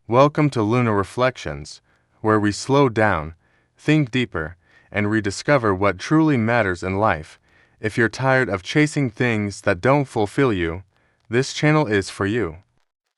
Welcome to Lunar Reflections, where we slow down, think deeper, and rediscover what truly matters in life. If you're tired of chasing things that don't fulfill you, this channel is for you.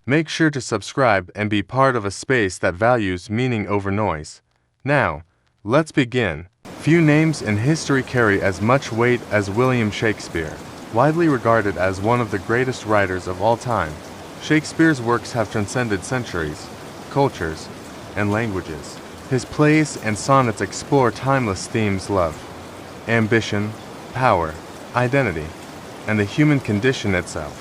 Make sure to subscribe and be part of a space that values meaning over noise. Now, let's begin. Few names in history carry as much weight as William Shakespeare. Widely regarded as one of the greatest writers of all time, Shakespeare's works have transcended centuries, cultures, and languages. His plays and sonnets explore timeless themes: love, ambition, power, identity, and the human condition itself.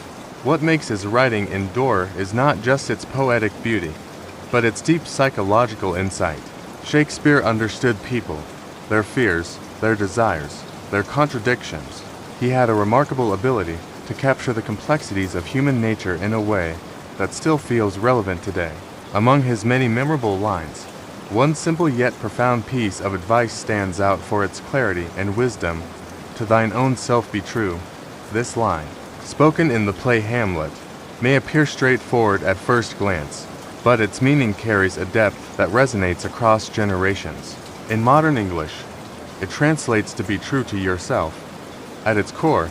What makes his writing endure is not just its poetic beauty, but its deep psychological insight. Shakespeare understood people, their fears, their desires, their contradictions. He had a remarkable ability to capture the complexities of human nature in a way that still feels relevant today. Among his many memorable lines, one simple yet profound piece of advice stands out for its clarity and wisdom. "To thine own self be true." This line, spoken in the play Hamlet, may appear straightforward at first glance, but its meaning carries a depth that resonates across generations. In modern English, it translates to be true to yourself. At its core,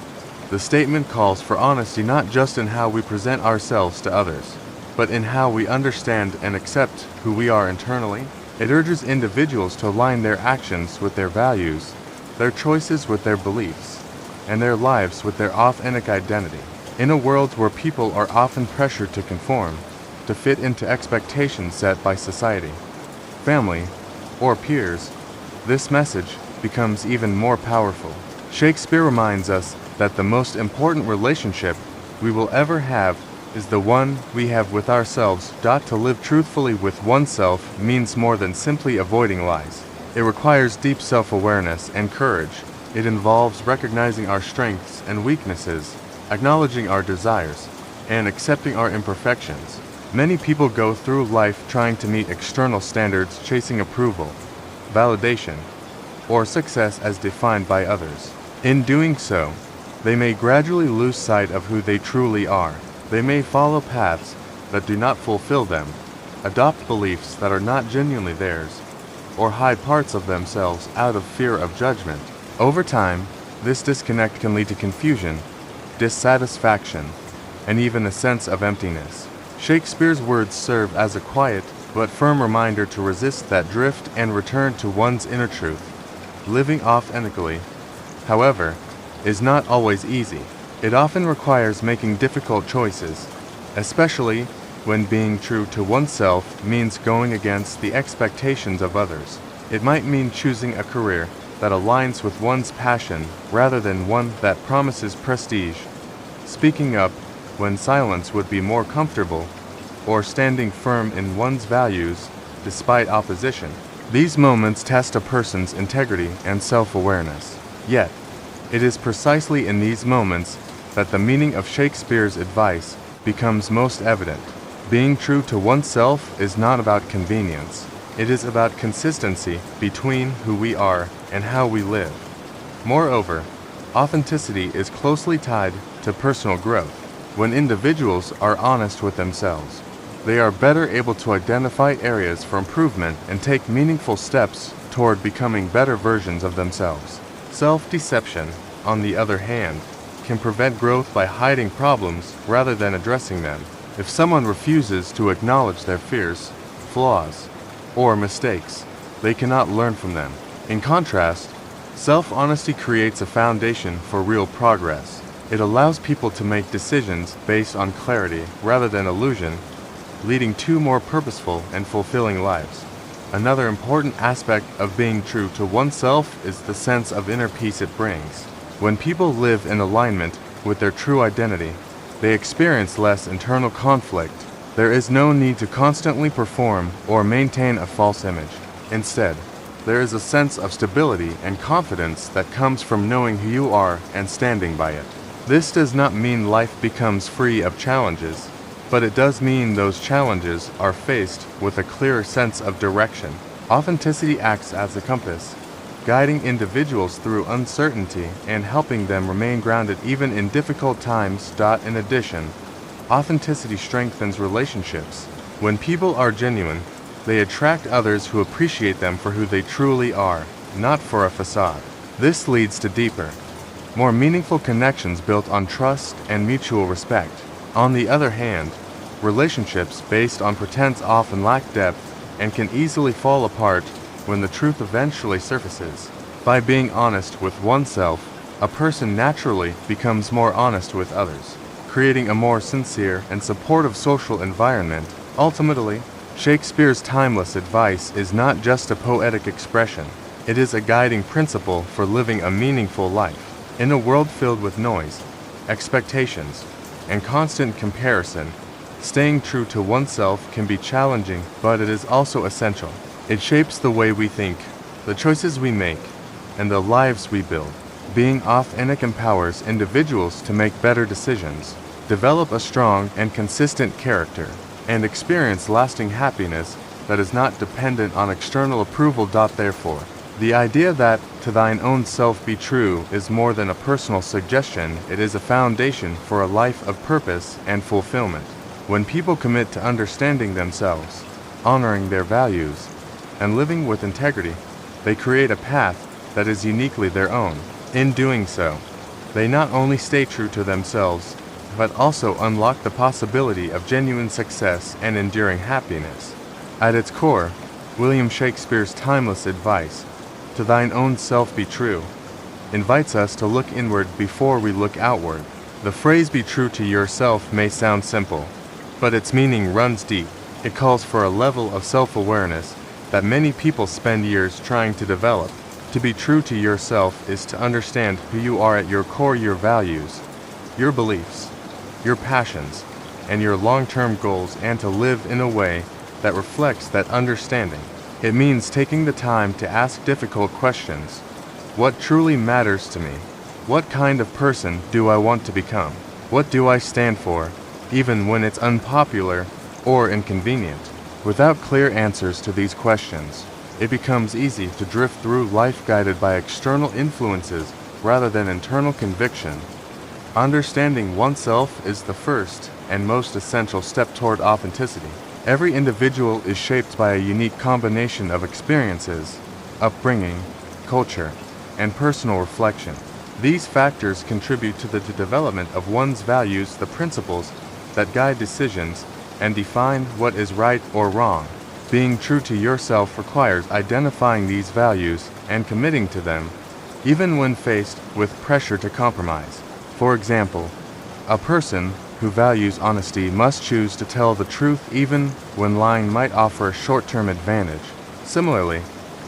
the statement calls for honesty not just in how we present ourselves to others, but in how we understand and accept who we are internally. It urges individuals to align their actions with their values, their choices with their beliefs, and their lives with their authentic identity. In a world where people are often pressured to conform, to fit into expectations set by society, family, or peers, this message becomes even more powerful. Shakespeare reminds us that the most important relationship we will ever have is the one we have with ourselves. To live truthfully with oneself means more than simply avoiding lies. It requires deep self-awareness and courage. It involves recognizing our strengths and weaknesses, acknowledging our desires, and accepting our imperfections. Many people go through life trying to meet external standards, chasing approval, validation, or success as defined by others. In doing so, they may gradually lose sight of who they truly are. They may follow paths that do not fulfill them, adopt beliefs that are not genuinely theirs, or hide parts of themselves out of fear of judgment. Over time, this disconnect can lead to confusion, dissatisfaction, and even a sense of emptiness. Shakespeare's words serve as a quiet but firm reminder to resist that drift and return to one's inner truth. Living authentically, however, is not always easy. It often requires making difficult choices, especially when being true to oneself means going against the expectations of others. It might mean choosing a career that aligns with one's passion rather than one that promises prestige, speaking up when silence would be more comfortable, or standing firm in one's values despite opposition. These moments test a person's integrity and self-awareness. Yet, it is precisely in these moments that the meaning of Shakespeare's advice becomes most evident. Being true to oneself is not about convenience. It is about consistency between who we are and how we live. Moreover, authenticity is closely tied to personal growth. When individuals are honest with themselves, they are better able to identify areas for improvement and take meaningful steps toward becoming better versions of themselves. Self-deception, on the other hand, can prevent growth by hiding problems rather than addressing them. If someone refuses to acknowledge their fears, flaws, or mistakes, they cannot learn from them. In contrast, self-honesty creates a foundation for real progress. It allows people to make decisions based on clarity rather than illusion, leading to more purposeful and fulfilling lives. Another important aspect of being true to oneself is the sense of inner peace it brings. When people live in alignment with their true identity, they experience less internal conflict. There is no need to constantly perform or maintain a false image. Instead, there is a sense of stability and confidence that comes from knowing who you are and standing by it. This does not mean life becomes free of challenges, but it does mean those challenges are faced with a clearer sense of direction. Authenticity acts as a compass, guiding individuals through uncertainty and helping them remain grounded even in difficult times. In addition, authenticity strengthens relationships. When people are genuine, they attract others who appreciate them for who they truly are, not for a facade. This leads to deeper, more meaningful connections built on trust and mutual respect. On the other hand, relationships based on pretense often lack depth and can easily fall apart when the truth eventually surfaces. By being honest with oneself, a person naturally becomes more honest with others, creating a more sincere and supportive social environment. Ultimately, Shakespeare's timeless advice is not just a poetic expression, it is a guiding principle for living a meaningful life. In a world filled with noise, expectations, and constant comparison, staying true to oneself can be challenging, but it is also essential. It shapes the way we think, the choices we make, and the lives we build. Being authentic empowers individuals to make better decisions, develop a strong and consistent character, and experience lasting happiness that is not dependent on external approval. Therefore, the idea that to thine own self be true is more than a personal suggestion, it is a foundation for a life of purpose and fulfillment. When people commit to understanding themselves, honoring their values, and living with integrity, they create a path that is uniquely their own. In doing so, they not only stay true to themselves, but also unlock the possibility of genuine success and enduring happiness. At its core, William Shakespeare's timeless advice, "To thine own self be true," invites us to look inward before we look outward. The phrase "be true to yourself" may sound simple, but its meaning runs deep. It calls for a level of self-awareness that many people spend years trying to develop. To be true to yourself is to understand who you are at your core, your values, your beliefs, your passions, and your long-term goals, and to live in a way that reflects that understanding. It means taking the time to ask difficult questions. What truly matters to me? What kind of person do I want to become? What do I stand for, even when it's unpopular or inconvenient? Without clear answers to these questions, it becomes easy to drift through life guided by external influences rather than internal conviction. Understanding oneself is the first and most essential step toward authenticity. Every individual is shaped by a unique combination of experiences, upbringing, culture, and personal reflection. These factors contribute to the development of one's values, the principles that guide decisions and define what is right or wrong. Being true to yourself requires identifying these values and committing to them, even when faced with pressure to compromise. For example, a person who values honesty must choose to tell the truth even when lying might offer a short-term advantage. Similarly,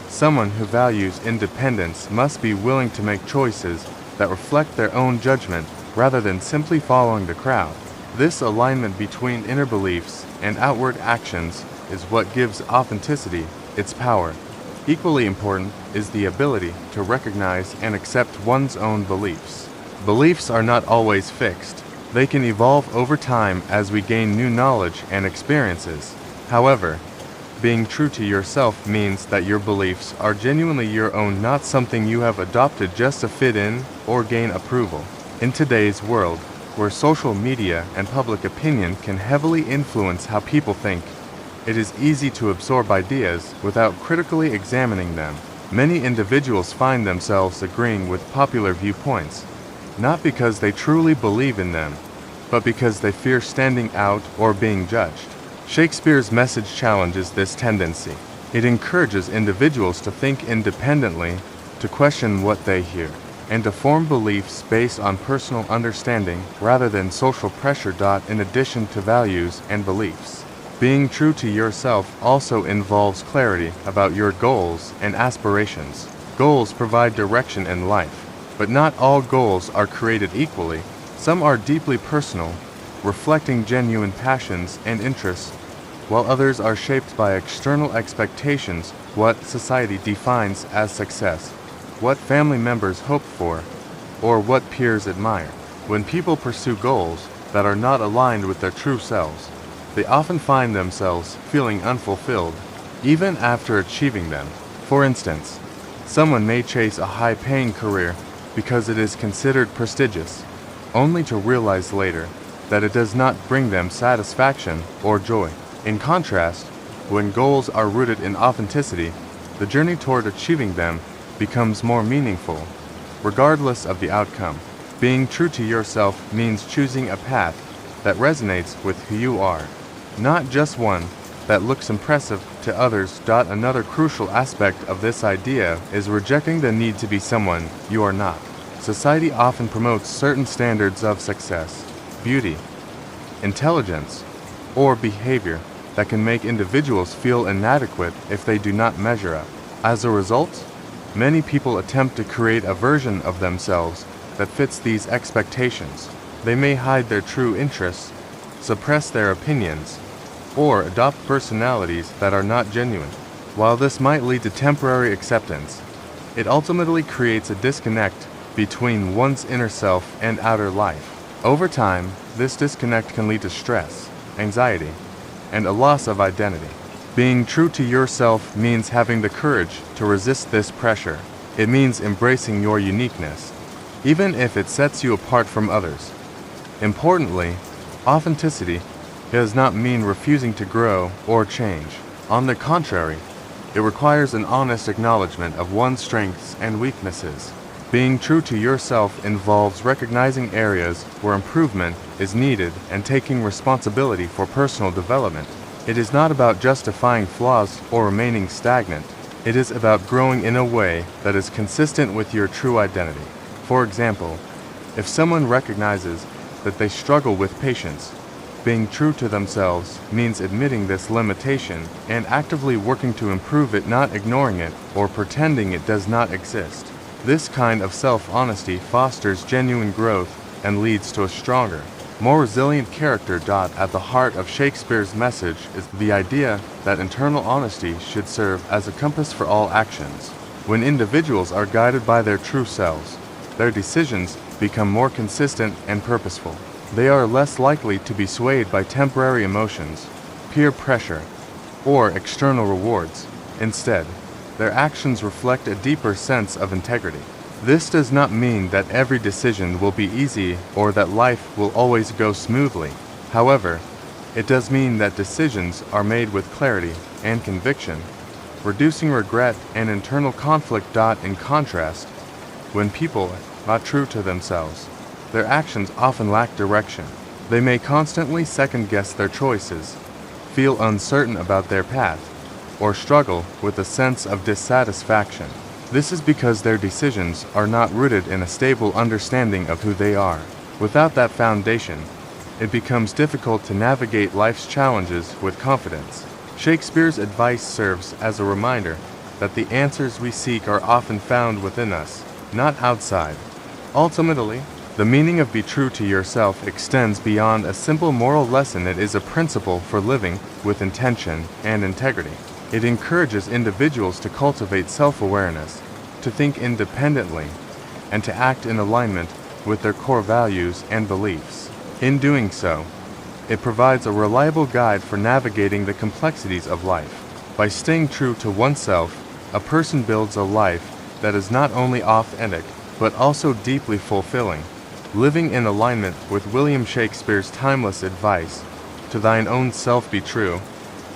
someone who values independence must be willing to make choices that reflect their own judgment rather than simply following the crowd. This alignment between inner beliefs and outward actions is what gives authenticity its power. Equally important is the ability to recognize and accept one's own beliefs. Beliefs are not always fixed. They can evolve over time as we gain new knowledge and experiences. However, being true to yourself means that your beliefs are genuinely your own, not something you have adopted just to fit in or gain approval. In today's world, where social media and public opinion can heavily influence how people think, it is easy to absorb ideas without critically examining them. Many individuals find themselves agreeing with popular viewpoints, not because they truly believe in them, but because they fear standing out or being judged. Shakespeare's message challenges this tendency. It encourages individuals to think independently, to question what they hear, and to form beliefs based on personal understanding rather than social pressure. In addition to values and beliefs, being true to yourself also involves clarity about your goals and aspirations. Goals provide direction in life, but not all goals are created equally. Some are deeply personal, reflecting genuine passions and interests, while others are shaped by external expectations, what society defines as success, what family members hope for, or what peers admire. When people pursue goals that are not aligned with their true selves, they often find themselves feeling unfulfilled, even after achieving them. For instance, someone may chase a high-paying career because it is considered prestigious, only to realize later that it does not bring them satisfaction or joy. In contrast, when goals are rooted in authenticity, the journey toward achieving them becomes more meaningful, regardless of the outcome. Being true to yourself means choosing a path that resonates with who you are, not just one that looks impressive to others. Another crucial aspect of this idea is rejecting the need to be someone you are not. Society often promotes certain standards of success, beauty, intelligence, or behavior that can make individuals feel inadequate if they do not measure up. As a result, many people attempt to create a version of themselves that fits these expectations. They may hide their true interests, suppress their opinions, or adopt personalities that are not genuine. While this might lead to temporary acceptance, it ultimately creates a disconnect between one's inner self and outer life. Over time, this disconnect can lead to stress, anxiety, and a loss of identity. Being true to yourself means having the courage to resist this pressure. It means embracing your uniqueness, even if it sets you apart from others. Importantly, authenticity does not mean refusing to grow or change. On the contrary, it requires an honest acknowledgement of one's strengths and weaknesses. Being true to yourself involves recognizing areas where improvement is needed and taking responsibility for personal development. It is not about justifying flaws or remaining stagnant. It is about growing in a way that is consistent with your true identity. For example, if someone recognizes that they struggle with patience, being true to themselves means admitting this limitation and actively working to improve it, not ignoring it or pretending it does not exist. This kind of self-honesty fosters genuine growth and leads to a stronger, more resilient character. At the heart of Shakespeare's message is the idea that internal honesty should serve as a compass for all actions. When individuals are guided by their true selves, their decisions become more consistent and purposeful. They are less likely to be swayed by temporary emotions, peer pressure, or external rewards. Instead, their actions reflect a deeper sense of integrity. This does not mean that every decision will be easy or that life will always go smoothly. However, it does mean that decisions are made with clarity and conviction, reducing regret and internal conflict. In contrast, when people are not true to themselves, their actions often lack direction. They may constantly second-guess their choices, feel uncertain about their path, or struggle with a sense of dissatisfaction. This is because their decisions are not rooted in a stable understanding of who they are. Without that foundation, it becomes difficult to navigate life's challenges with confidence. Shakespeare's advice serves as a reminder that the answers we seek are often found within us, not outside. Ultimately, the meaning of be true to yourself extends beyond a simple moral lesson. It is a principle for living with intention and integrity. It encourages individuals to cultivate self-awareness, to think independently, and to act in alignment with their core values and beliefs. In doing so, it provides a reliable guide for navigating the complexities of life. By staying true to oneself, a person builds a life that is not only authentic, but also deeply fulfilling. Living in alignment with William Shakespeare's timeless advice, "To thine own self be true,"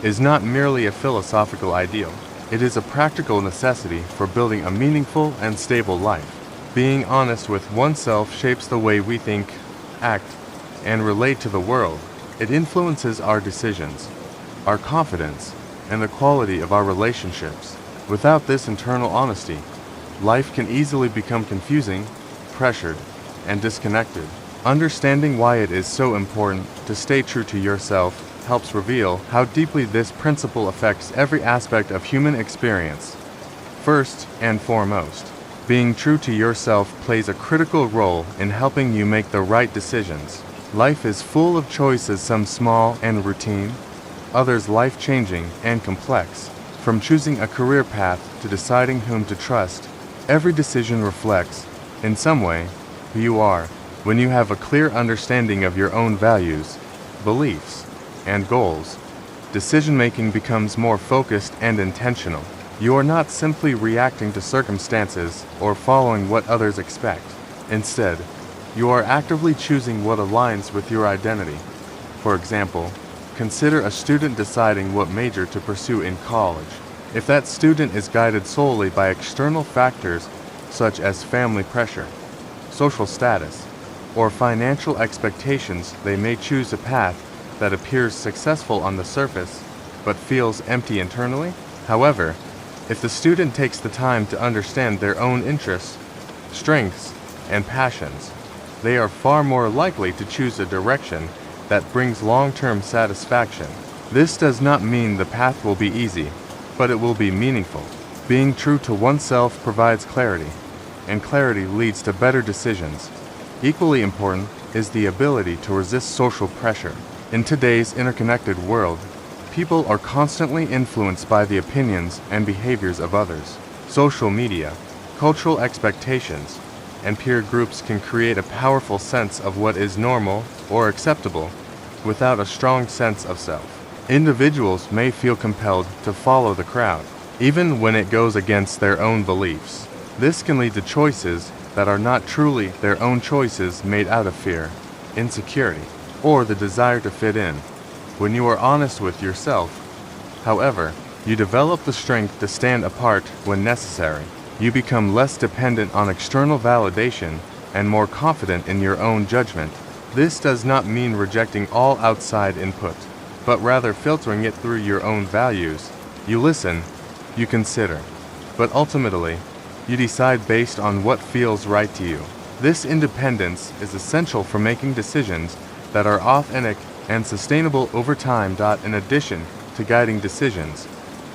is not merely a philosophical ideal. It is a practical necessity for building a meaningful and stable life. Being honest with oneself shapes the way we think, act, and relate to the world. It influences our decisions, our confidence, and the quality of our relationships. Without this internal honesty, life can easily become confusing, pressured, and disconnected. Understanding why it is so important to stay true to yourself helps reveal how deeply this principle affects every aspect of human experience. First and foremost, being true to yourself plays a critical role in helping you make the right decisions. Life is full of choices, some small and routine, others life-changing and complex. From choosing a career path to deciding whom to trust, every decision reflects, in some way, who you are. When you have a clear understanding of your own values, beliefs, and goals, decision-making becomes more focused and intentional. You are not simply reacting to circumstances or following what others expect. Instead, you are actively choosing what aligns with your identity. For example, Consider a student deciding what major to pursue in college. If that student is guided solely by external factors such as family pressure, social status, or financial expectations, they may choose a path that appears successful on the surface but feels empty internally. However, if the student takes the time to understand their own interests, strengths, and passions, they are far more likely to choose a direction that brings long-term satisfaction. This does not mean the path will be easy, but it will be meaningful. Being true to oneself provides clarity, and clarity leads to better decisions. Equally important is the ability to resist social pressure. In today's interconnected world, people are constantly influenced by the opinions and behaviors of others. Social media, cultural expectations, and peer groups can create a powerful sense of what is normal or acceptable without a strong sense of self. Individuals may feel compelled to follow the crowd, even when it goes against their own beliefs. This can lead to choices that are not truly their own choices, made out of fear, insecurity, or the desire to fit in. When you are honest with yourself, however, you develop the strength to stand apart when necessary. You become less dependent on external validation and more confident in your own judgment. This does not mean rejecting all outside input, but rather filtering it through your own values. You listen, you consider, but ultimately, you decide based on what feels right to you. This independence is essential for making decisions that are authentic and sustainable over time. In addition to guiding decisions,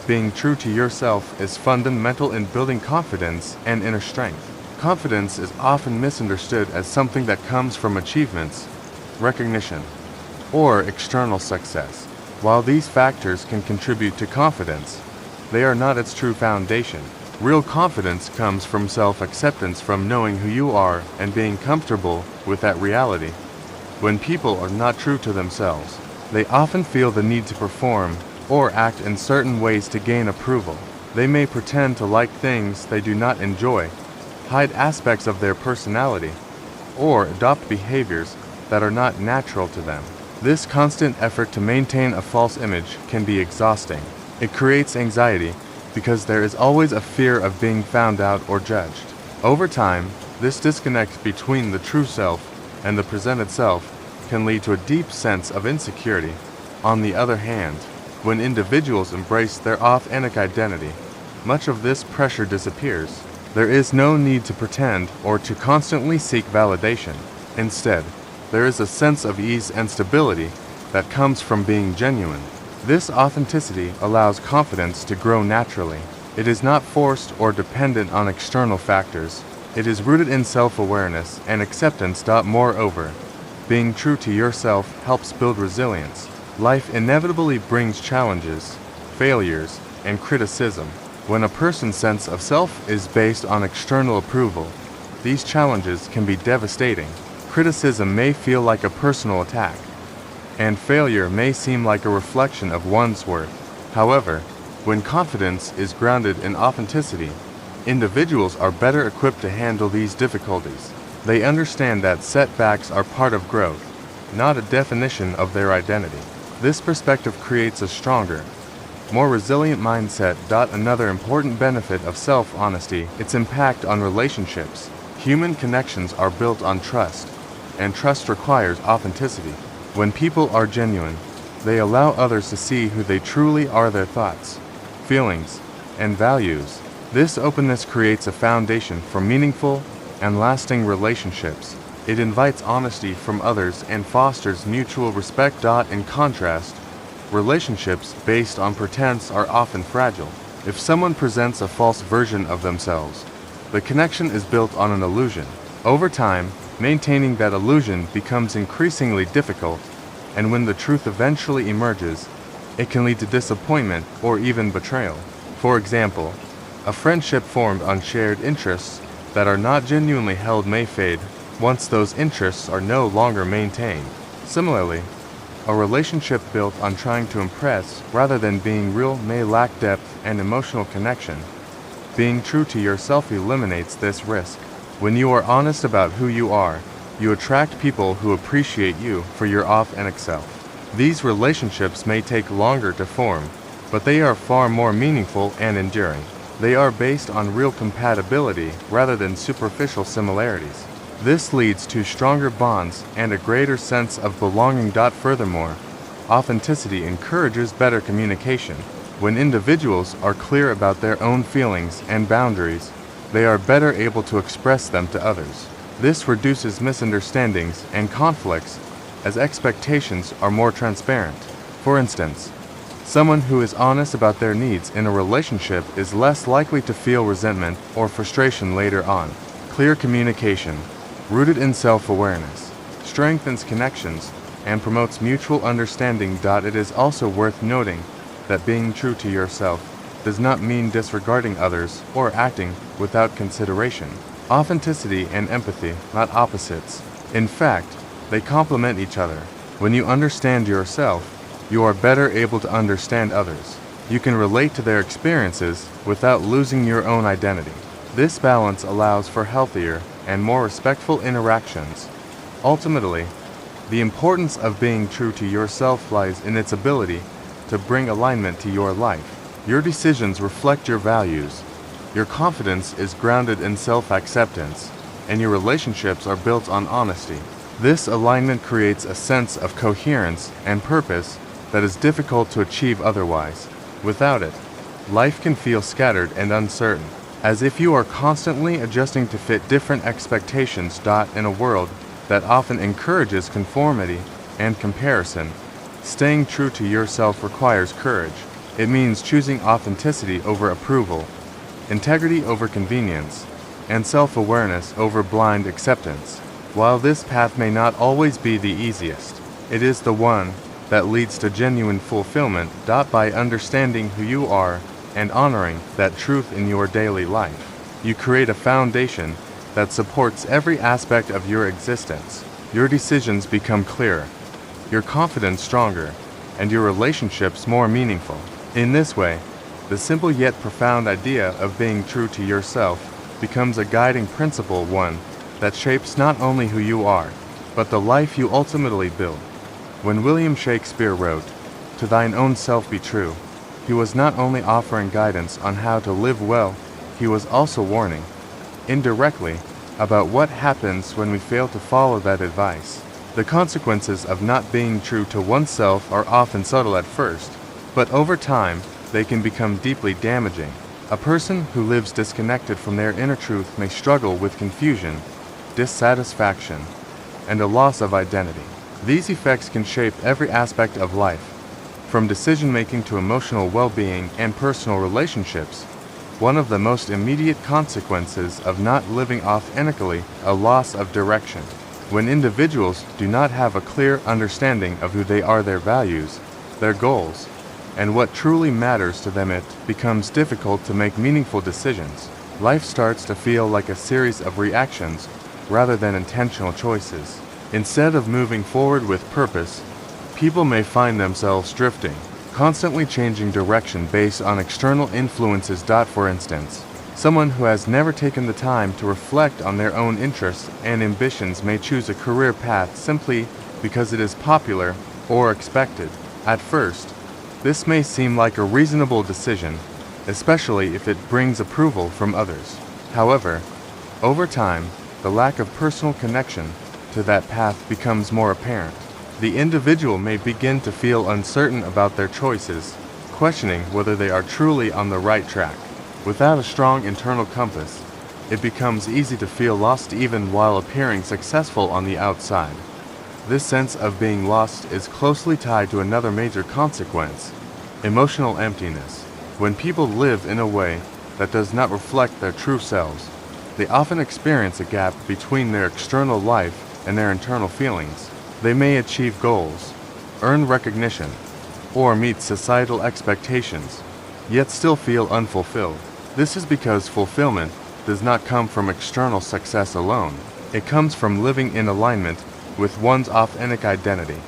being true to yourself is fundamental in building confidence and inner strength. Confidence is often misunderstood as something that comes from achievements, recognition, or external success. While these factors can contribute to confidence, they are not its true foundation. Real confidence comes from self-acceptance, from knowing who you are and being comfortable with that reality. When people are not true to themselves, they often feel the need to perform or act in certain ways to gain approval. They may pretend to like things they do not enjoy, hide aspects of their personality, or adopt behaviors that are not natural to them. This constant effort to maintain a false image can be exhausting. It creates anxiety because there is always a fear of being found out or judged. Over time, this disconnect between the true self and the presented self can lead to a deep sense of insecurity. On the other hand, when individuals embrace their authentic identity, much of this pressure disappears. There is no need to pretend or to constantly seek validation. Instead, there is a sense of ease and stability that comes from being genuine. This authenticity allows confidence to grow naturally. It is not forced or dependent on external factors. It is rooted in self-awareness and acceptance. Moreover, being true to yourself helps build resilience. Life inevitably brings challenges, failures, and criticism. When a person's sense of self is based on external approval, these challenges can be devastating. Criticism may feel like a personal attack, and failure may seem like a reflection of one's worth. However, when confidence is grounded in authenticity, individuals are better equipped to handle these difficulties. They understand that setbacks are part of growth, not a definition of their identity. This perspective creates a stronger, more resilient mindset. Another important benefit of self-honesty, its impact on relationships. Human connections are built on trust, and trust requires authenticity. When people are genuine, they allow others to see who they truly are, their thoughts, feelings, and values. This openness creates a foundation for meaningful and lasting relationships. It invites honesty from others and fosters mutual respect. In contrast, relationships based on pretense are often fragile. If someone presents a false version of themselves, the connection is built on an illusion. Over time, maintaining that illusion becomes increasingly difficult, and when the truth eventually emerges, it can lead to disappointment or even betrayal. For example, a friendship formed on shared interests that are not genuinely held may fade once those interests are no longer maintained. Similarly, a relationship built on trying to impress rather than being real may lack depth and emotional connection. Being true to yourself eliminates this risk. When you are honest about who you are, you attract people who appreciate you for your authentic self. These relationships may take longer to form, but they are far more meaningful and enduring. They are based on real compatibility rather than superficial similarities. This leads to stronger bonds and a greater sense of belonging. Furthermore, authenticity encourages better communication. When individuals are clear about their own feelings and boundaries, they are better able to express them to others. This reduces misunderstandings and conflicts as expectations are more transparent. For instance, someone who is honest about their needs in a relationship is less likely to feel resentment or frustration later on. Clear communication, rooted in self-awareness, strengthens connections and promotes mutual understanding. It is also worth noting that being true to yourself does not mean disregarding others or acting without consideration. Authenticity and empathy are not opposites. In fact, they complement each other. When you understand yourself, you are better able to understand others. You can relate to their experiences without losing your own identity. This balance allows for healthier and more respectful interactions. Ultimately, the importance of being true to yourself lies in its ability to bring alignment to your life. Your decisions reflect your values, your confidence is grounded in self-acceptance, and your relationships are built on honesty. This alignment creates a sense of coherence and purpose that is difficult to achieve otherwise. Without it, life can feel scattered and uncertain, as if you are constantly adjusting to fit different expectations. In a world that often encourages conformity and comparison, staying true to yourself requires courage. It means choosing authenticity over approval, integrity over convenience, and self-awareness over blind acceptance. While this path may not always be the easiest, it is the one that leads to genuine fulfillment. By understanding who you are and honoring that truth in your daily life, you create a foundation that supports every aspect of your existence. Your decisions become clearer, your confidence stronger, and your relationships more meaningful. In this way, the simple yet profound idea of being true to yourself becomes a guiding principle, one that shapes not only who you are, but the life you ultimately build. When William Shakespeare wrote, "To thine own self be true," he was not only offering guidance on how to live well, he was also warning, indirectly, about what happens when we fail to follow that advice. The consequences of not being true to oneself are often subtle at first, but over time, they can become deeply damaging. A person who lives disconnected from their inner truth may struggle with confusion, dissatisfaction, and a loss of identity. These effects can shape every aspect of life, from decision-making to emotional well-being and personal relationships. One of the most immediate consequences of not living authentically, a loss of direction. When individuals do not have a clear understanding of who they are, their values, their goals, and what truly matters to them, it becomes difficult to make meaningful decisions. Life starts to feel like a series of reactions rather than intentional choices. Instead of moving forward with purpose, people may find themselves drifting, constantly changing direction based on external influences. For instance, someone who has never taken the time to reflect on their own interests and ambitions may choose a career path simply because it is popular or expected. At first, this may seem like a reasonable decision, especially if it brings approval from others. However, over time, the lack of personal connection to that path becomes more apparent. The individual may begin to feel uncertain about their choices, questioning whether they are truly on the right track. Without a strong internal compass, it becomes easy to feel lost even while appearing successful on the outside. This sense of being lost is closely tied to another major consequence: emotional emptiness. When people live in a way that does not reflect their true selves, they often experience a gap between their external life and their internal feelings. They may achieve goals, earn recognition, or meet societal expectations, yet still feel unfulfilled. This is because fulfillment does not come from external success alone. It comes from living in alignment with one's authentic identity.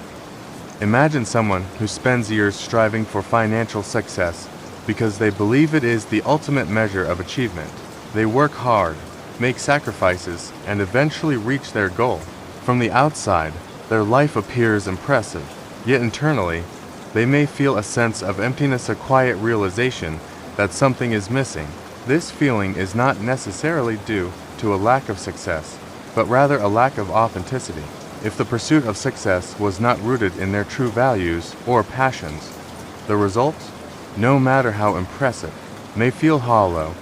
Imagine someone who spends years striving for financial success because they believe it is the ultimate measure of achievement. They work hard, make sacrifices, and eventually reach their goal. From the outside, their life appears impressive, Yet internally, they may feel a sense of emptiness, a quiet realization that something is missing. This feeling is not necessarily due to a lack of success, but rather a lack of authenticity. If the pursuit of success was not rooted in their true values or passions, the results, no matter how impressive, may feel hollow.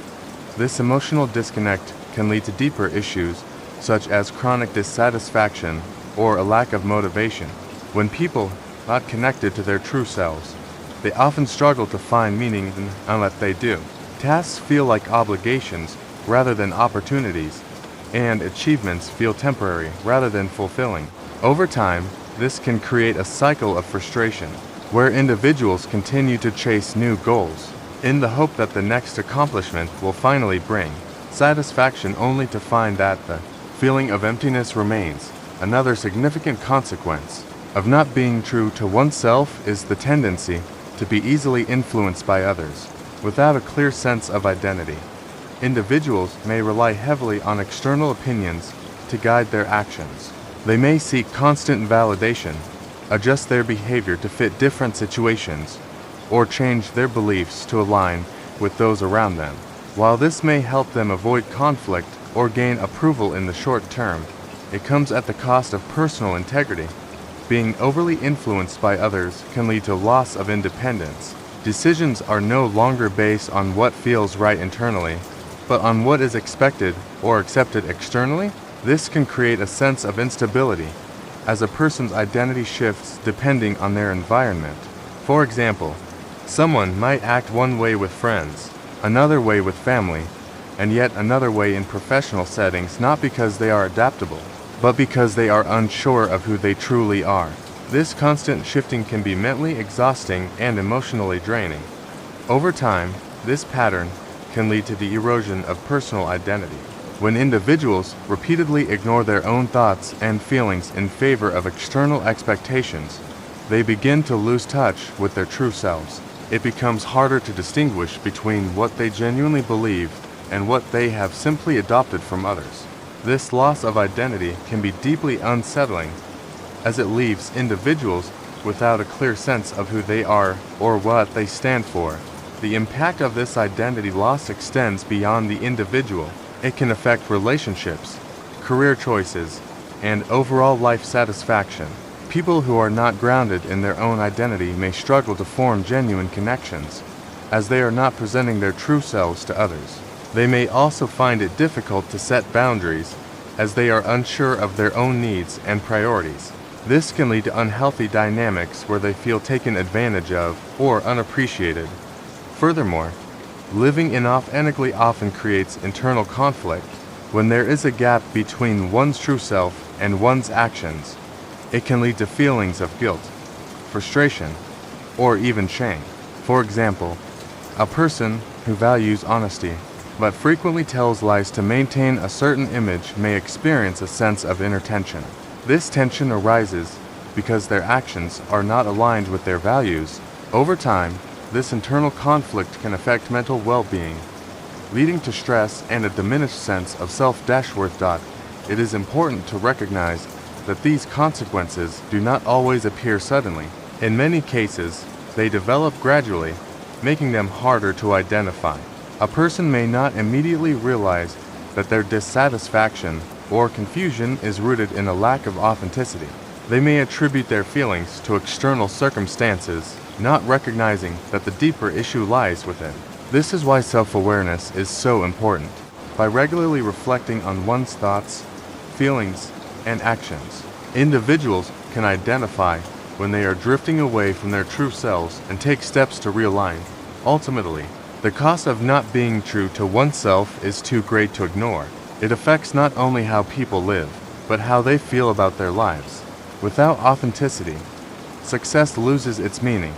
This emotional disconnect can lead to deeper issues such as chronic dissatisfaction or a lack of motivation. When people are not connected to their true selves, they often struggle to find meaning unless they do. Tasks feel like obligations rather than opportunities, and achievements feel temporary rather than fulfilling. Over time, this can create a cycle of frustration, where individuals continue to chase new goals, in the hope that the next accomplishment will finally bring satisfaction, only to find that the feeling of emptiness remains. Another significant consequence of not being true to oneself is the tendency to be easily influenced by others. Without a clear sense of identity, individuals may rely heavily on external opinions to guide their actions. They may seek constant validation, adjust their behavior to fit different situations, or change their beliefs to align with those around them. While this may help them avoid conflict or gain approval in the short term, it comes at the cost of personal integrity. Being overly influenced by others can lead to loss of independence. Decisions are no longer based on what feels right internally, but on what is expected or accepted externally. This can create a sense of instability, as a person's identity shifts depending on their environment. For example, someone might act one way with friends, another way with family, and yet another way in professional settings, not because they are adaptable, but because they are unsure of who they truly are. This constant shifting can be mentally exhausting and emotionally draining. Over time, this pattern can lead to the erosion of personal identity. When individuals repeatedly ignore their own thoughts and feelings in favor of external expectations, they begin to lose touch with their true selves. It becomes harder to distinguish between what they genuinely believe and what they have simply adopted from others. This loss of identity can be deeply unsettling, as it leaves individuals without a clear sense of who they are or what they stand for. The impact of this identity loss extends beyond the individual. It can affect relationships, career choices, and overall life satisfaction. People who are not grounded in their own identity may struggle to form genuine connections, as they are not presenting their true selves to others. They may also find it difficult to set boundaries, as they are unsure of their own needs and priorities. This can lead to unhealthy dynamics where they feel taken advantage of or unappreciated. Furthermore, living inauthentically often creates internal conflict. When there is a gap between one's true self and one's actions, it can lead to feelings of guilt, frustration, or even shame. For example, a person who values honesty but frequently tells lies to maintain a certain image may experience a sense of inner tension. This tension arises because their actions are not aligned with their values. Over time, this internal conflict can affect mental well-being, leading to stress and a diminished sense of self-worth. It is important to recognize that these consequences do not always appear suddenly. In many cases, they develop gradually, making them harder to identify. A person may not immediately realize that their dissatisfaction or confusion is rooted in a lack of authenticity. They may attribute their feelings to external circumstances, not recognizing that the deeper issue lies within. This is why self-awareness is so important. By regularly reflecting on one's thoughts, feelings, and actions, individuals can identify when they are drifting away from their true selves and take steps to realign. Ultimately, the cost of not being true to oneself is too great to ignore. It affects not only how people live, but how they feel about their lives. Without authenticity, success loses its meaning,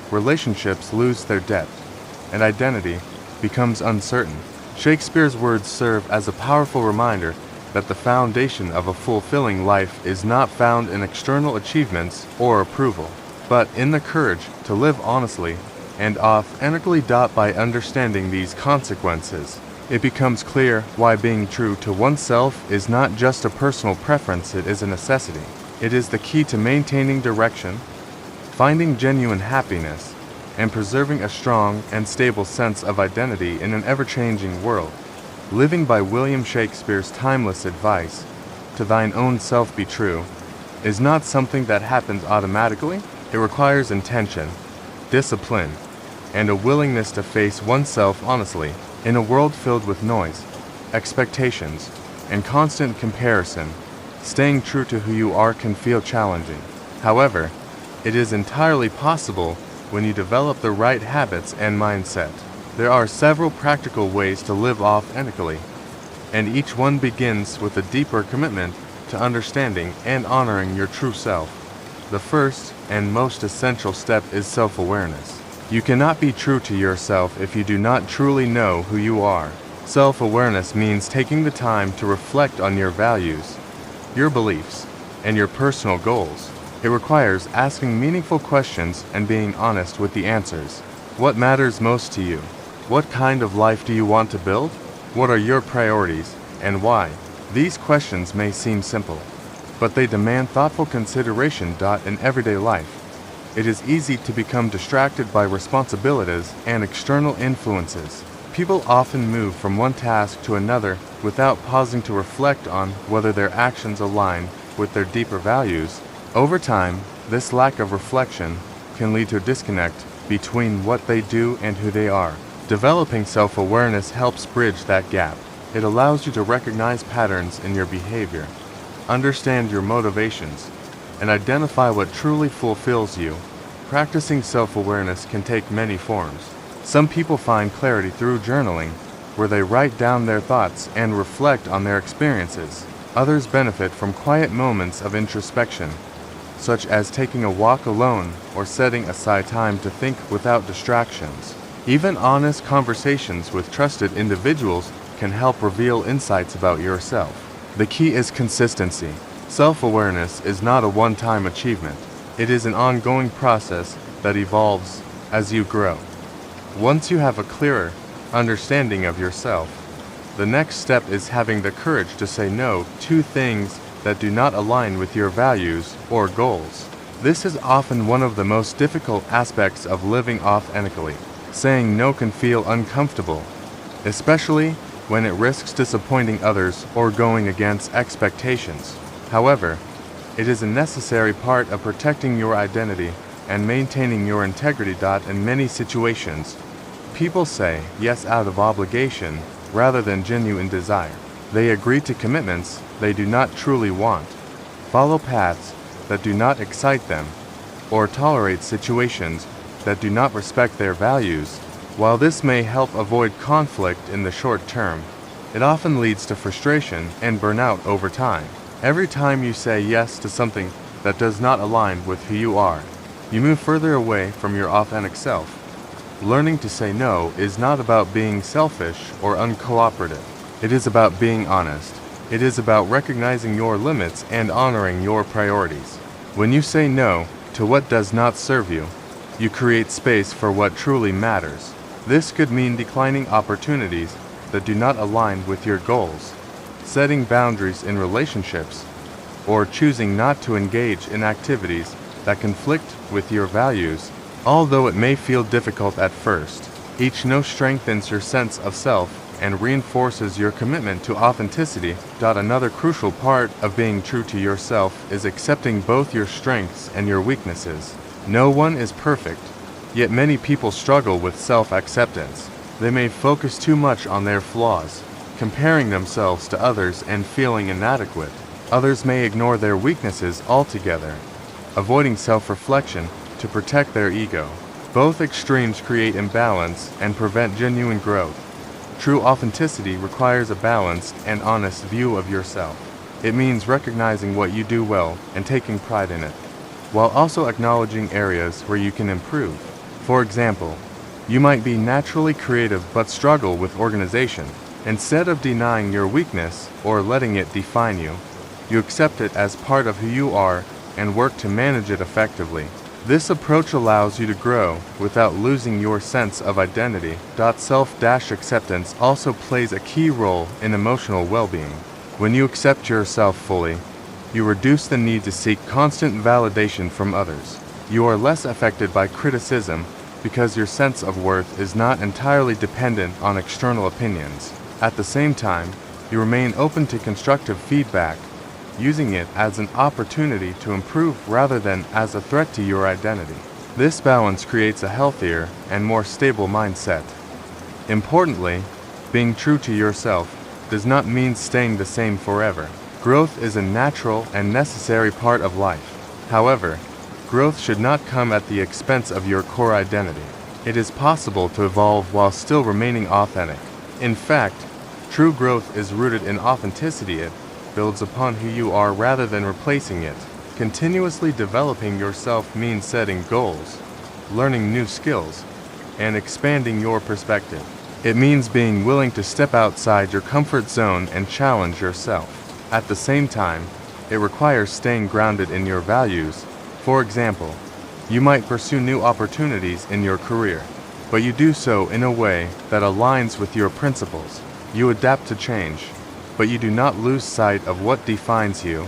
relationships lose their depth, and identity becomes uncertain. Shakespeare's words serve as a powerful reminder that the foundation of a fulfilling life is not found in external achievements or approval, but in the courage to live honestly and authentically. By understanding these consequences, it becomes clear why being true to oneself is not just a personal preference, it is a necessity. It is the key to maintaining direction, finding genuine happiness, and preserving a strong and stable sense of identity in an ever-changing world. Living by William Shakespeare's timeless advice, "To thine own self be true," is not something that happens automatically. It requires intention, discipline, and a willingness to face oneself honestly. In a world filled with noise, expectations, and constant comparison, staying true to who you are can feel challenging. However, it is entirely possible when you develop the right habits and mindset. There are several practical ways to live authentically, and each one begins with a deeper commitment to understanding and honoring your true self. The first and most essential step is self-awareness. You cannot be true to yourself if you do not truly know who you are. Self-awareness means taking the time to reflect on your values, your beliefs, and your personal goals. It requires asking meaningful questions and being honest with the answers. What matters most to you? What kind of life do you want to build? What are your priorities, and why? These questions may seem simple, but they demand thoughtful consideration. In everyday life, it is easy to become distracted by responsibilities and external influences. People often move from one task to another without pausing to reflect on whether their actions align with their deeper values. Over time, this lack of reflection can lead to a disconnect between what they do and who they are. Developing self-awareness helps bridge that gap. It allows you to recognize patterns in your behavior, understand your motivations, and identify what truly fulfills you. Practicing self-awareness can take many forms. Some people find clarity through journaling, where they write down their thoughts and reflect on their experiences. Others benefit from quiet moments of introspection, such as taking a walk alone or setting aside time to think without distractions. Even honest conversations with trusted individuals can help reveal insights about yourself. The key is consistency. Self-awareness is not a one-time achievement. It is an ongoing process that evolves as you grow. Once you have a clearer understanding of yourself, the next step is having the courage to say no to things that do not align with your values or goals. This is often one of the most difficult aspects of living authentically. Saying no can feel uncomfortable, especially when it risks disappointing others or going against expectations. However, it is a necessary part of protecting your identity and maintaining your integrity. In many situations, people say yes out of obligation rather than genuine desire. They agree to commitments they do not truly want, follow paths that do not excite them, or tolerate situations that do not respect their values. While this may help avoid conflict in the short term, it often leads to frustration and burnout over time. Every time you say yes to something that does not align with who you are, you move further away from your authentic self. Learning to say no is not about being selfish or uncooperative. It is about being honest. It is about recognizing your limits and honoring your priorities. When you say no to what does not serve you, you create space for what truly matters. This could mean declining opportunities that do not align with your goals, setting boundaries in relationships, or choosing not to engage in activities that conflict with your values. Although it may feel difficult at first, each no strengthens your sense of self and reinforces your commitment to authenticity. Another crucial part of being true to yourself is accepting both your strengths and your weaknesses. No one is perfect, yet many people struggle with self-acceptance. They may focus too much on their flaws, comparing themselves to others and feeling inadequate. Others may ignore their weaknesses altogether, avoiding self-reflection to protect their ego. Both extremes create imbalance and prevent genuine growth. True authenticity requires a balanced and honest view of yourself. It means recognizing what you do well and taking pride in it, while also acknowledging areas where you can improve. For example, you might be naturally creative but struggle with organization. Instead of denying your weakness or letting it define you, you accept it as part of who you are and work to manage it effectively. This approach allows you to grow without losing your sense of identity. Self-acceptance also plays a key role in emotional well-being. When you accept yourself fully, you reduce the need to seek constant validation from others. You are less affected by criticism because your sense of worth is not entirely dependent on external opinions. At the same time, you remain open to constructive feedback, using it as an opportunity to improve rather than as a threat to your identity. This balance creates a healthier and more stable mindset. Importantly, being true to yourself does not mean staying the same forever. Growth is a natural and necessary part of life. However, growth should not come at the expense of your core identity. It is possible to evolve while still remaining authentic. In fact, true growth is rooted in authenticity. It builds upon who you are rather than replacing it. Continuously developing yourself means setting goals, learning new skills, and expanding your perspective. It means being willing to step outside your comfort zone and challenge yourself. At the same time, it requires staying grounded in your values. For example, you might pursue new opportunities in your career, but you do so in a way that aligns with your principles. You adapt to change, but you do not lose sight of what defines you.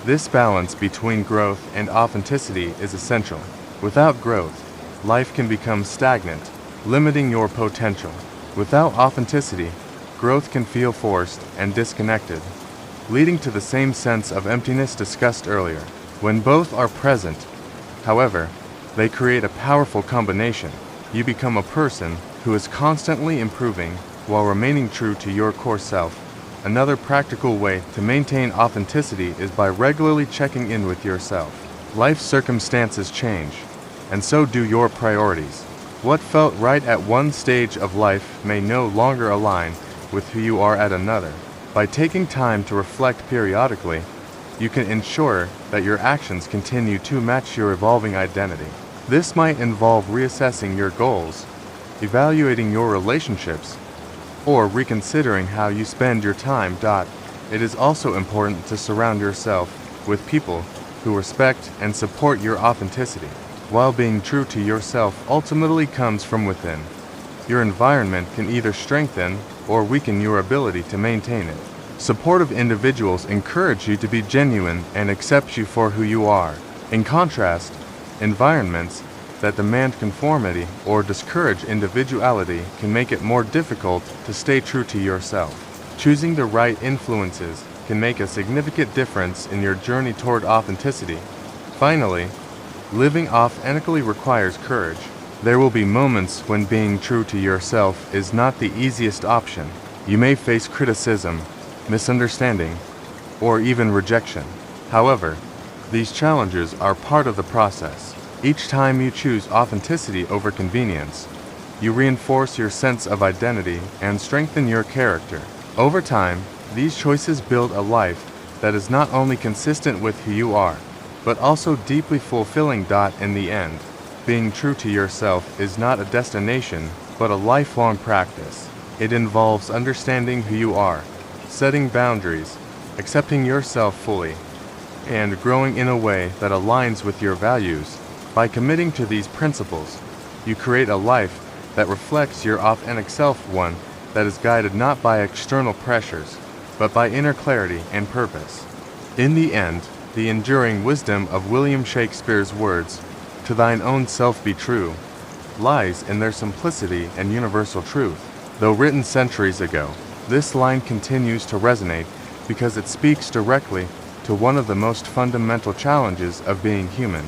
This balance between growth and authenticity is essential. Without growth, life can become stagnant, limiting your potential. Without authenticity, growth can feel forced and disconnected, leading to the same sense of emptiness discussed earlier. When both are present, however, they create a powerful combination. You become a person who is constantly improving while remaining true to your core self. Another practical way to maintain authenticity is by regularly checking in with yourself. Life circumstances change, and so do your priorities. What felt right at one stage of life may no longer align with who you are at another. By taking time to reflect periodically, you can ensure that your actions continue to match your evolving identity. This might involve reassessing your goals, evaluating your relationships, or reconsidering how you spend your time. It is also important to surround yourself with people who respect and support your authenticity. While being true to yourself ultimately comes from within, your environment can either strengthen or weaken your ability to maintain it. Supportive individuals encourage you to be genuine and accept you for who you are. In contrast, environments that demand conformity or discourage individuality can make it more difficult to stay true to yourself. Choosing the right influences can make a significant difference in your journey toward authenticity. Finally, living authentically requires courage. There will be moments when being true to yourself is not the easiest option. You may face criticism, misunderstanding, or even rejection. However, these challenges are part of the process. Each time you choose authenticity over convenience, you reinforce your sense of identity and strengthen your character. Over time, these choices build a life that is not only consistent with who you are, but also deeply fulfilling. In the end, being true to yourself is not a destination, but a lifelong practice. It involves understanding who you are, setting boundaries, accepting yourself fully, and growing in a way that aligns with your values. By committing to these principles, you create a life that reflects your authentic self, one that is guided not by external pressures, but by inner clarity and purpose. In the end, the enduring wisdom of William Shakespeare's words, "To thine own self be true," lies in their simplicity and universal truth. Though written centuries ago, this line continues to resonate because it speaks directly to one of the most fundamental challenges of being human: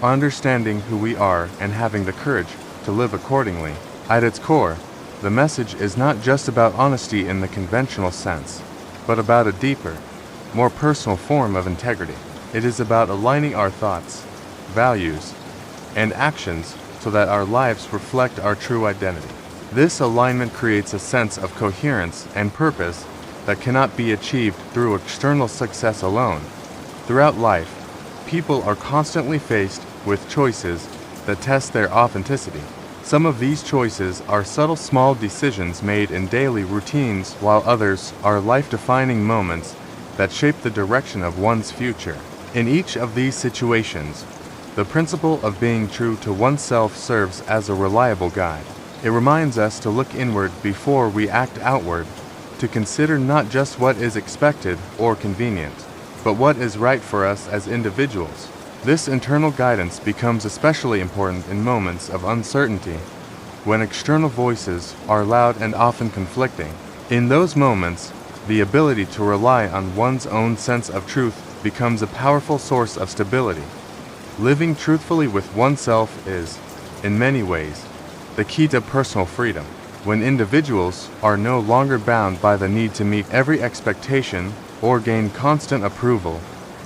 understanding who we are and having the courage to live accordingly. At its core, the message is not just about honesty in the conventional sense, but about a deeper, more personal form of integrity. It is about aligning our thoughts, values, and actions so that our lives reflect our true identity. This alignment creates a sense of coherence and purpose that cannot be achieved through external success alone. Throughout life, people are constantly faced with choices that test their authenticity. Some of these choices are subtle small decisions made in daily routines, while others are life-defining moments that shape the direction of one's future. In each of these situations, the principle of being true to oneself serves as a reliable guide. It reminds us to look inward before we act outward, to consider not just what is expected or convenient, but what is right for us as individuals. This internal guidance becomes especially important in moments of uncertainty, when external voices are loud and often conflicting. In those moments, the ability to rely on one's own sense of truth becomes a powerful source of stability. Living truthfully with oneself is, in many ways, the key to personal freedom. When individuals are no longer bound by the need to meet every expectation or gain constant approval,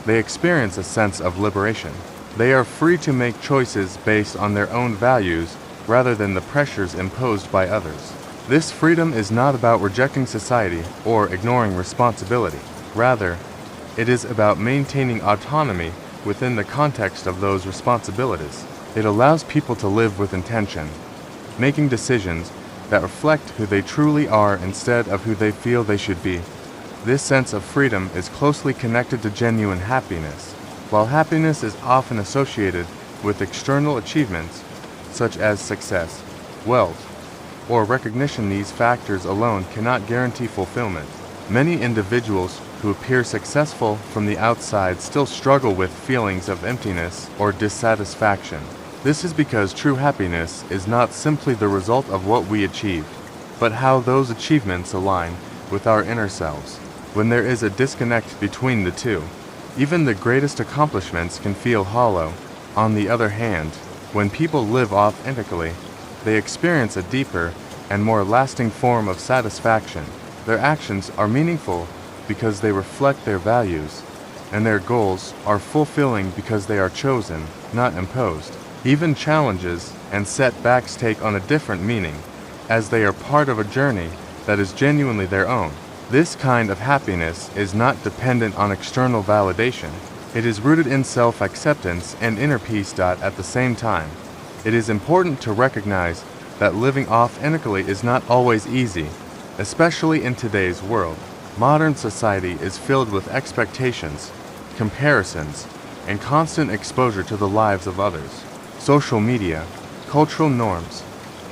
they experience a sense of liberation. They are free to make choices based on their own values rather than the pressures imposed by others. This freedom is not about rejecting society or ignoring responsibility. Rather, it is about maintaining autonomy within the context of those responsibilities. It allows people to live with intention, making decisions that reflect who they truly are instead of who they feel they should be. This sense of freedom is closely connected to genuine happiness. While happiness is often associated with external achievements, such as success, wealth, or recognition, these factors alone cannot guarantee fulfillment. Many individuals who appear successful from the outside still struggle with feelings of emptiness or dissatisfaction. This is because true happiness is not simply the result of what we achieve, but how those achievements align with our inner selves. When there is a disconnect between the two, even the greatest accomplishments can feel hollow. On the other hand, when people live authentically, they experience a deeper and more lasting form of satisfaction. Their actions are meaningful because they reflect their values, and their goals are fulfilling because they are chosen, not imposed. Even challenges and setbacks take on a different meaning, as they are part of a journey that is genuinely their own. This kind of happiness is not dependent on external validation. It is rooted in self-acceptance and inner peace. At the same time, it is important to recognize that living authentically is not always easy, especially in today's world. Modern society is filled with expectations, comparisons, and constant exposure to the lives of others. Social media, cultural norms,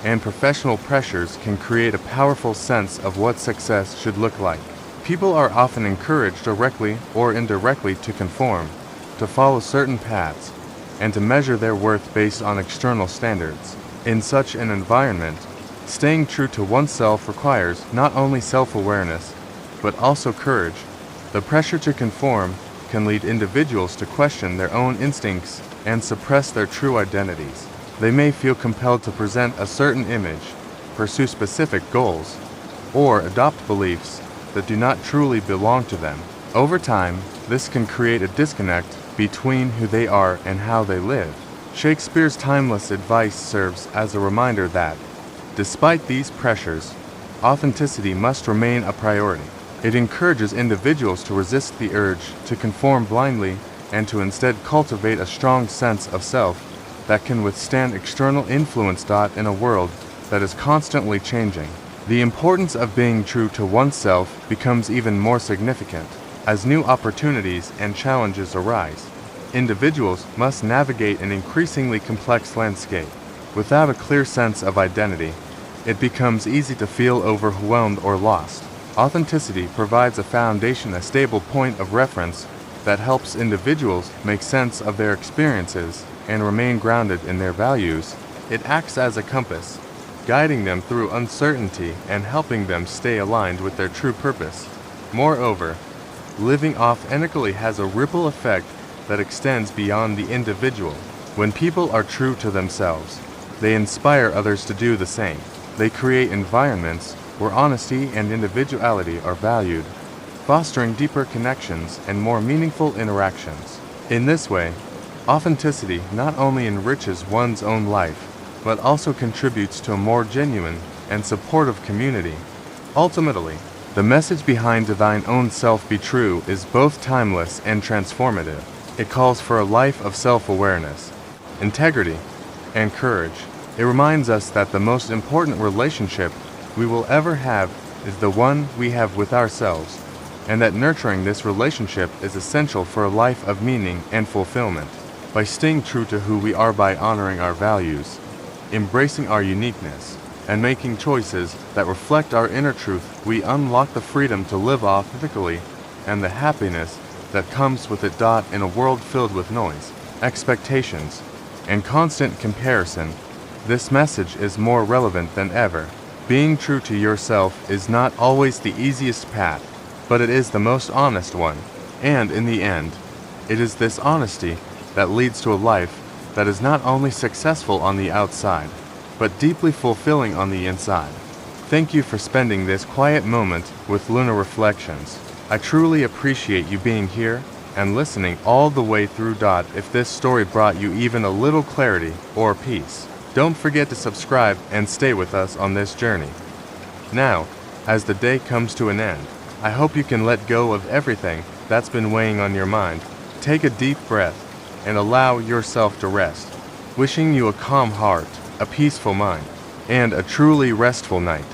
and professional pressures can create a powerful sense of what success should look like. People are often encouraged directly or indirectly to conform, to follow certain paths, and to measure their worth based on external standards. In such an environment, staying true to oneself requires not only self-awareness, but also courage. The pressure to conform can lead individuals to question their own instincts and suppress their true identities. They may feel compelled to present a certain image, pursue specific goals, or adopt beliefs that do not truly belong to them. Over time, this can create a disconnect between who they are and how they live. Shakespeare's timeless advice serves as a reminder that, despite these pressures, authenticity must remain a priority. It encourages individuals to resist the urge to conform blindly and to instead cultivate a strong sense of self that can withstand external influence. In a world that is constantly changing, the importance of being true to oneself becomes even more significant. As new opportunities and challenges arise, individuals must navigate an increasingly complex landscape. Without a clear sense of identity, it becomes easy to feel overwhelmed or lost. Authenticity provides a foundation, a stable point of reference that helps individuals make sense of their experiences and remain grounded in their values. It acts as a compass, guiding them through uncertainty and helping them stay aligned with their true purpose. Moreover, living authentically has a ripple effect that extends beyond the individual. When people are true to themselves, they inspire others to do the same. They create environments where honesty and individuality are valued, fostering deeper connections and more meaningful interactions. In this way, authenticity not only enriches one's own life, but also contributes to a more genuine and supportive community. Ultimately, the message behind thine own self be true is both timeless and transformative. It calls for a life of self-awareness, integrity, and courage. It reminds us that the most important relationship we will ever have is the one we have with ourselves, and that nurturing this relationship is essential for a life of meaning and fulfillment. By staying true to who we are, by honoring our values, embracing our uniqueness, and making choices that reflect our inner truth, we unlock the freedom to live authentically and the happiness that comes with it. In a world filled with noise, expectations, and constant comparison, this message is more relevant than ever. Being true to yourself is not always the easiest path, but it is the most honest one. And in the end, it is this honesty that leads to a life that is not only successful on the outside, but deeply fulfilling on the inside. Thank you for spending this quiet moment with Lunar Reflections. I truly appreciate you being here and listening all the way through. If this story brought you even a little clarity or peace, don't forget to subscribe and stay with us on this journey. Now, as the day comes to an end, I hope you can let go of everything that's been weighing on your mind. Take a deep breath and allow yourself to rest. Wishing you a calm heart, a peaceful mind, and a truly restful night.